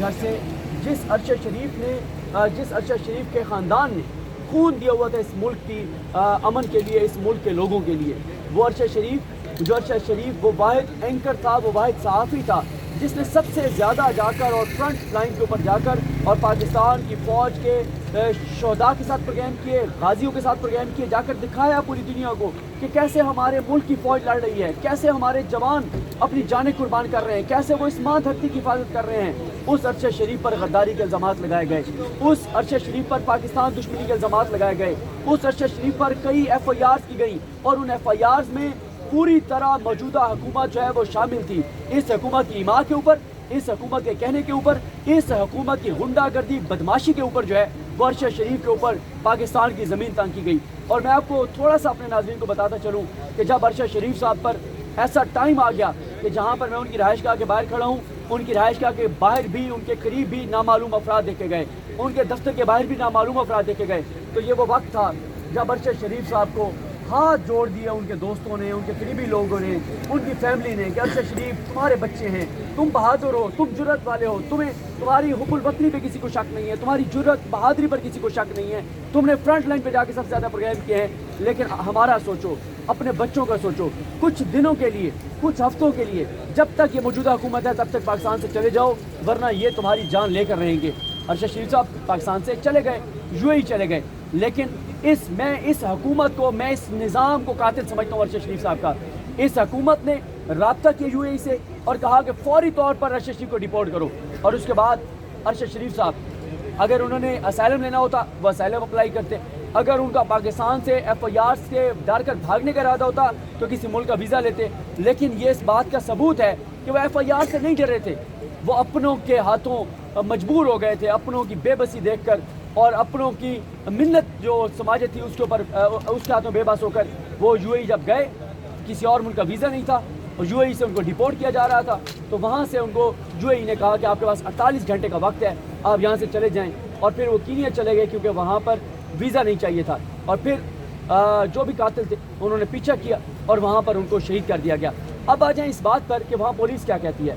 گھر سے جس ارشد شریف کے خاندان نے خون دیا ہوا تھا اس ملک کی امن کے لیے، اس ملک کے لوگوں کے لیے، وہ ارشد شریف وہ واحد اینکر تھا، وہ واحد صحافی تھا جس نے سب سے زیادہ جا کر اور فرنٹ لائن کے اوپر جا کر اور پاکستان کی فوج کے شہداء کے ساتھ پروگرام کیے، غازیوں کے ساتھ پروگرام کیے، جا کر دکھایا پوری دنیا کو کہ کیسے ہمارے ملک کی فوج لڑ رہی ہے، کیسے ہمارے جوان اپنی جانیں قربان کر رہے ہیں، کیسے وہ اس ماں دھرتی کی حفاظت کر رہے ہیں۔ اس ارشد شریف پر غداری کے الزامات لگائے گئے، اس ارشد شریف پر پاکستان دشمنی کے الزامات لگائے گئے، اس ارشد شریف پر کئی ایف آئی آرز کی گئی اور ان ایف آئی آرز میں پوری طرح موجودہ حکومت جو ہے وہ شامل تھی۔ اس حکومت کی ایما کے اوپر، اس حکومت کے کہنے کے اوپر، اس حکومت کی غنڈہ گردی بدماشی کے اوپر جو ہے وہ ارشد شریف کے اوپر پاکستان کی زمین تنگ کی گئی۔ اور میں آپ کو تھوڑا سا اپنے ناظرین کو بتاتا چلوں کہ جب ارشد شریف صاحب پر ایسا ٹائم آ گیا کہ جہاں پر میں ان کی رہائش گاہ کے باہر کھڑا ہوں، ان کی رہائش گاہ کے باہر بھی ان کے قریب بھی نامعلوم افراد دیکھے گئے، ان کے دفتر کے باہر بھی نامعلوم افراد دیکھے گئے، تو یہ وہ وقت تھا جب ارشد شریف صاحب کو ہاتھ جوڑ دیا ان کے دوستوں نے، ان کے قریبی لوگوں نے، ان کی فیملی نے کہ ارشد شریف تمہارے بچے ہیں، تم بہادر ہو، تم جرأت والے ہو، تمہاری حب الوطنی پہ کسی کو شک نہیں ہے، تمہاری جرأت بہادری پر کسی کو شک نہیں ہے، تم نے فرنٹ لائن پہ جا کے سب سے زیادہ پروگرام کیے ہیں، لیکن ہمارا سوچو، اپنے بچوں کا سوچو، کچھ دنوں کے لیے، کچھ ہفتوں کے لیے، جب تک یہ موجودہ حکومت ہے تب تک پاکستان سے چلے جاؤ، ورنہ یہ تمہاری جان لے کر رہیں گے۔ ارشد شریف صاحب پاکستان سے چلے گئے، یو اے ای چلے گئے، لیکن میں اس حکومت کو، میں اس نظام کو قاتل سمجھتا ہوں ارشد شریف صاحب کا۔ اس حکومت نے رابطہ کیا یو اے ای سے اور کہا کہ فوری طور پر ارشد شریف کو ڈیپورٹ کرو، اور اس کے بعد ارشد شریف صاحب اگر انہوں نے اسائلم لینا ہوتا وہ اسائلم اپلائی کرتے، اگر ان کا پاکستان سے ایف آئی آر سے ڈر کر بھاگنے کا ارادہ ہوتا تو کسی ملک کا ویزا لیتے، لیکن یہ اس بات کا ثبوت ہے کہ وہ ایف آئی آر سے نہیں ڈر رہے تھے، وہ اپنوں کے ہاتھوں مجبور ہو گئے تھے، اپنوں کی بے بسی دیکھ کر اور اپنوں کی منت جو سماجت تھی اس کے اوپر اس کے ہاتھوں بے بس ہو کر وہ یو اے ای جب گئے، کسی اور ملک کا ویزا نہیں تھا اور یو اے ای سے ان کو ڈیپورٹ کیا جا رہا تھا، تو وہاں سے ان کو یو اے ای نے کہا کہ آپ کے پاس 48 گھنٹے کا وقت ہے، آپ یہاں سے چلے جائیں، اور پھر وہ کینیا چلے گئے کیونکہ وہاں پر ویزا نہیں چاہیے تھا، اور پھر جو بھی قاتل تھے انہوں نے پیچھا کیا اور وہاں پر ان کو شہید کر دیا گیا۔ اب آ جائیں اس بات پر کہ وہاں پولیس کیا کہتی ہے۔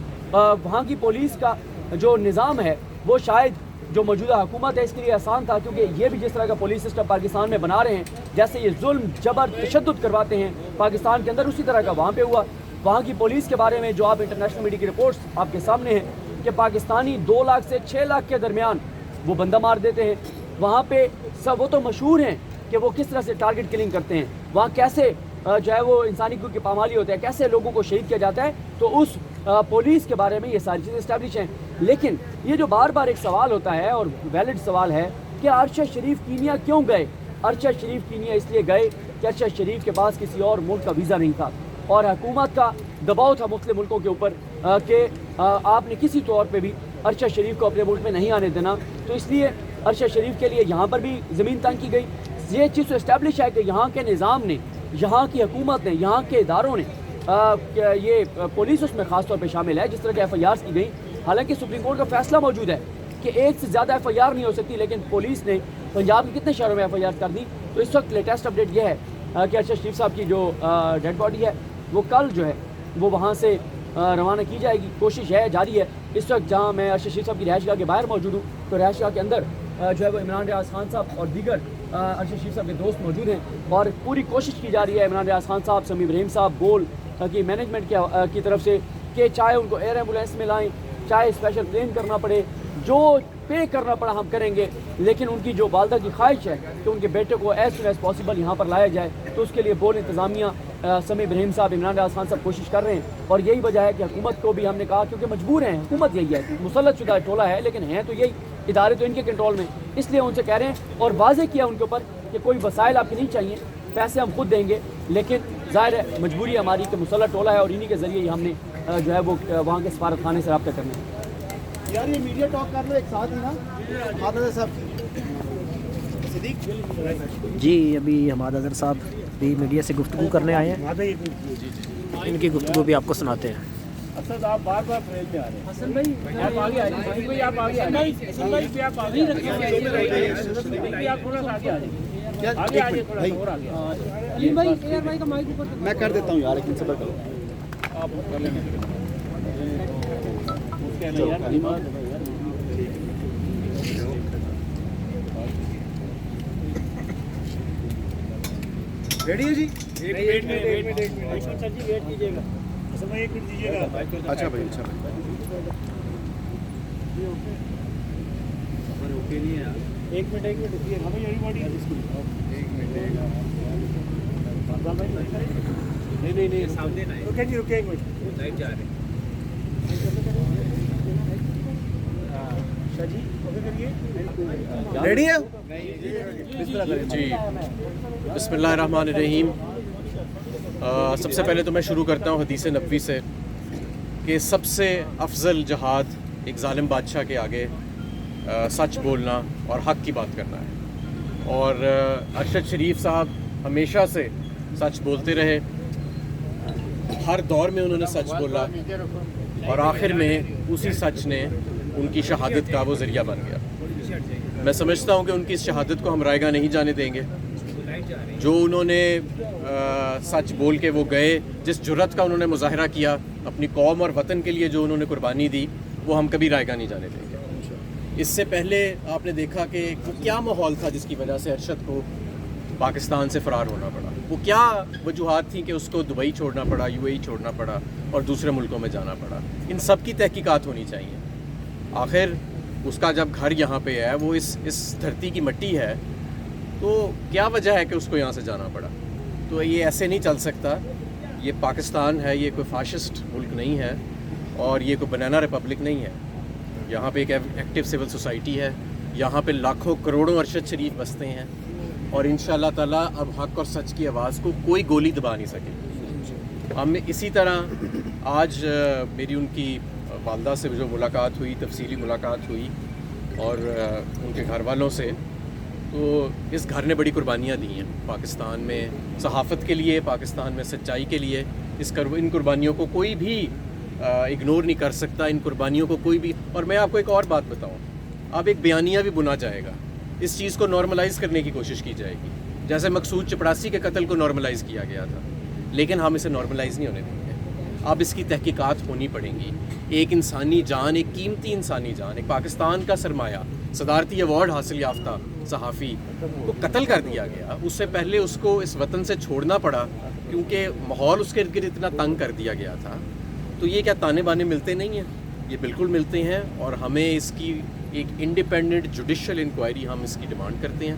وہاں کی پولیس کا جو نظام ہے وہ شاید جو موجودہ حکومت ہے اس کے لیے آسان تھا، کیونکہ یہ بھی جس طرح کا پولیس سسٹم پاکستان میں بنا رہے ہیں، جیسے یہ ظلم جبر تشدد کرواتے ہیں پاکستان کے اندر، اسی طرح کا وہاں پہ ہوا۔ وہاں کی پولیس کے بارے میں جو آپ انٹرنیشنل میڈیا کی رپورٹس آپ کے سامنے ہیں کہ پاکستانی 2 لاکھ سے 6 لاکھ کے درمیان وہ بندہ مار دیتے ہیں۔ وہاں پہ وہ تو مشہور ہیں کہ وہ کس طرح سے ٹارگٹ کلنگ کرتے ہیں، وہاں کیسے جو ہے وہ انسانی حقوق کی پامالی ہوتا ہے، کیسے لوگوں کو شہید کیا جاتا ہے، تو اس پولیس کے بارے میں یہ ساری چیزیں اسٹیبلش ہیں۔ لیکن یہ جو بار بار ایک سوال ہوتا ہے اور ویلڈ سوال ہے کہ ارشد شریف کینیا کیوں گئے؟ ارشد شریف کینیا اس لیے گئے کہ ارشد شریف کے پاس کسی اور ملک کا ویزا نہیں تھا اور حکومت کا دباؤ تھا مختلف ملکوں کے اوپر کہ آپ نے کسی طور پہ بھی ارشد شریف کو اپنے ملک میں نہیں آنے دینا، تو اس لیے ارشد شریف کے لیے یہاں پر بھی زمین تنگ کی گئی۔ یہ چیز تو اسٹیبلش ہے کہ یہاں کے نظام نے، یہاں کی حکومت نے، یہاں کے اداروں نے، یہ پولیس اس میں خاص طور پہ شامل ہے، جس طرح کے ایف آئی آرز کی گئی، حالانکہ سپریم کورٹ کا فیصلہ موجود ہے کہ 1 سے زیادہ ایف آئی آر نہیں ہو سکتی، لیکن پولیس نے پنجاب کے کتنے شہروں میں ایف آئی آر کر دی۔ تو اس وقت لیٹسٹ اپڈیٹ یہ ہے کہ ارشد شریف صاحب کی جو ڈیڈ باڈی ہے وہ کل جو ہے وہ وہاں سے روانہ کی جائے گی، کوشش ہے جاری ہے۔ اس وقت جہاں میں ارشد شریف صاحب کی رہائش گاہ کے باہر موجود ہوں، تو رہائش گاہ کے اندر جو ہے وہ عمران ریاض خان صاحب اور دیگر ارشد شریف صاحب کے دوست موجود ہیں، اور پوری کوشش کی جا رہی ہے عمران ریاض خان صاحب، سمیع ابراہیم صاحب، بول کی مینجمنٹ کی طرف سے کہ چاہے ان کو ایئر ایمبولینس میں لائیں، چاہے اسپیشل پلین کرنا پڑے، جو پے کرنا پڑا ہم کریں گے، لیکن ان کی جو والدہ کی خواہش ہے کہ ان کے بیٹے کو ایز سون ایز پاسبل یہاں پر لایا جائے، تو اس کے لیے بول انتظامیہ، سمیع ابراہیم صاحب، عمران ریاض خان صاحب کوشش کر رہے ہیں، اور یہی وجہ ہے کہ حکومت کو بھی ہم نے کہا کیونکہ مجبور ہیں، حکومت یہی ہے، مسلط شدہ ٹولہ ہے لیکن ہیں تو یہی ادارے تو ان کے کنٹرول میں، اس لیے ان سے کہہ رہے ہیں اور واضح کیا ان کے اوپر کہ کوئی وسائل آپ کے نہیں چاہیے، پیسے ہم خود دیں گے، لیکن ظاہر ہے مجبوری ہماری کہ مسلط ٹولہ ہے اور انہی کے ذریعے ہی ہم نے جو ہے وہ وہاں کے سفارت خانے سے رابطہ کرنا ہے۔ یار یہ میڈیا ٹاک کر لو ایک ساتھ ہی نا، حماد صاحب صدیق جی، ابھی حماد اظہر صاحب بھی میڈیا سے گفتگو کرنے آئے ہیں، ان کی گفتگو بھی آپ کو سناتے ہیں۔ اصل آپ بار بار فریج میں آ رہے ہیں۔ حسن بھائی آپ آگے آ جائیں، آپ آگے آ جائیں، آپ آگے تھوڑا سا آگے آ جائیں، آگے آ جائیں، تھوڑا سا اور آگے علیم بھائی، اے آر بھائی کا مائک اوپر میں کر دیتا ہوں یار، لیکن صبر کرو آپ کر لیں گے۔ ریڈی ہے جی ایک منٹ سر جی ویٹ کیجیے گا. اچھا بھائی اچھا بھائی ایک منٹ نہیں سامنے رکے جی رکے ایک منٹ لائٹ جا رہے شاہ جی ریڈی ہے جی بسم اللہ الرحمن الرحیم. سب سے پہلے تو میں شروع کرتا ہوں حدیث نبوی سے کہ سب سے افضل جہاد ایک ظالم بادشاہ کے آگے سچ بولنا اور حق کی بات کرنا ہے. اور ارشد شریف صاحب ہمیشہ سے سچ بولتے رہے, ہر دور میں انہوں نے سچ بولا اور آخر میں اسی سچ نے ان کی شہادت کا وہ ذریعہ بن گیا. میں سمجھتا ہوں کہ ان کی اس شہادت کو ہم رائے گاہ نہیں جانے دیں گے. جو انہوں نے سچ بول کے وہ گئے, جس جرأت کا انہوں نے مظاہرہ کیا اپنی قوم اور وطن کے لیے, جو انہوں نے قربانی دی, وہ ہم کبھی رائے گاہ نہیں جانے دیں گے. اس سے پہلے آپ نے دیکھا کہ وہ کیا ماحول تھا جس کی وجہ سے ارشد کو پاکستان سے فرار ہونا پڑا. وہ کیا وجوہات تھیں کہ اس کو دبئی چھوڑنا پڑا, UAE چھوڑنا پڑا اور دوسرے ملکوں میں جانا پڑا. ان سب کی تحقیقات ہونی چاہیے. آخر اس کا جب گھر یہاں پہ ہے, وہ اس دھرتی کی مٹی ہے, تو کیا وجہ ہے کہ اس کو یہاں سے جانا پڑا. تو یہ ایسے نہیں چل سکتا. یہ پاکستان ہے, یہ کوئی فاشسٹ ملک نہیں ہے اور یہ کوئی بنانا ریپبلک نہیں ہے. یہاں پہ ایک ایکٹیو سول سوسائٹی ہے, یہاں پہ لاکھوں کروڑوں ارشد شریف بستے ہیں اور انشاءاللہ تعالیٰ اب حق اور سچ کی آواز کو کوئی گولی دبا نہیں سکے. ہم اسی طرح آج میری ان کی والدہ سے جو ملاقات ہوئی, تفصیلی ملاقات ہوئی اور ان کے گھر والوں سے, تو اس گھر نے بڑی قربانیاں دی ہیں پاکستان میں صحافت کے لیے, پاکستان میں سچائی کے لیے. ان قربانیوں کو کوئی بھی اگنور نہیں کر سکتا, ان قربانیوں کو کوئی بھی. اور میں آپ کو ایک اور بات بتاؤں, اب ایک بیانیہ بھی بنا جائے گا, اس چیز کو نارملائز کرنے کی کوشش کی جائے گی, جیسے مقصود چپڑاسی کے قتل کو نارملائز کیا گیا تھا, لیکن ہم اسے نارملائز نہیں ہونے دیں گے. اب اس کی تحقیقات ہونی پڑیں گی. ایک انسانی جان, ایک قیمتی انسانی جان, ایک پاکستان کا سرمایہ, صدارتی ایوارڈ حاصل یافتہ صحافی کو قتل کر دیا گیا. اس سے پہلے اس کو اس وطن سے چھوڑنا پڑا کیونکہ ماحول اس کے ارد گرد اتنا تنگ کر دیا گیا تھا. تو یہ کیا تانے بانے ملتے نہیں ہیں؟ یہ بالکل ملتے ہیں, اور ہمیں اس کی ایک انڈیپینڈنٹ جوڈیشل انکوائری ہم اس کی ڈیمانڈ کرتے ہیں.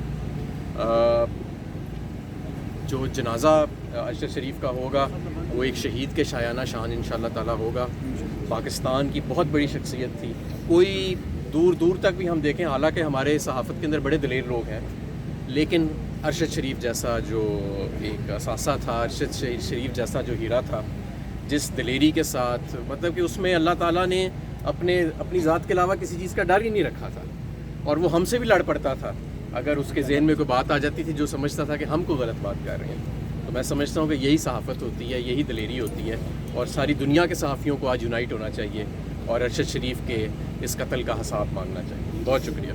جو جنازہ ارشد شریف کا ہوگا وہ ایک شہید کے شایانہ شان انشاءاللہ تعالیٰ ہوگا. پاکستان کی بہت بڑی شخصیت تھی. کوئی دور دور تک بھی ہم دیکھیں, حالانکہ ہمارے صحافت کے اندر بڑے دلیر لوگ ہیں, لیکن ارشد شریف جیسا جو ایک اثاثہ تھا, ارشد شریف جیسا جو ہیرا تھا, جس دلیری کے ساتھ, مطلب کہ اس میں اللہ تعالیٰ نے اپنی ذات کے علاوہ کسی چیز کا ڈر ہی نہیں رکھا تھا, اور وہ ہم سے بھی لڑ پڑتا تھا اگر اس کے ذہن میں کوئی بات آ جاتی تھی جو سمجھتا تھا کہ ہم کو غلط بات کر رہے ہیں. تو میں سمجھتا ہوں کہ یہی صحافت ہوتی ہے, یہی دلیری ہوتی ہے, اور ساری دنیا کے صحافیوں کو آج یونائٹ ہونا چاہیے اور ارشد شریف کے اس قتل کا حساب مانگنا چاہیے. بہت شکریہ.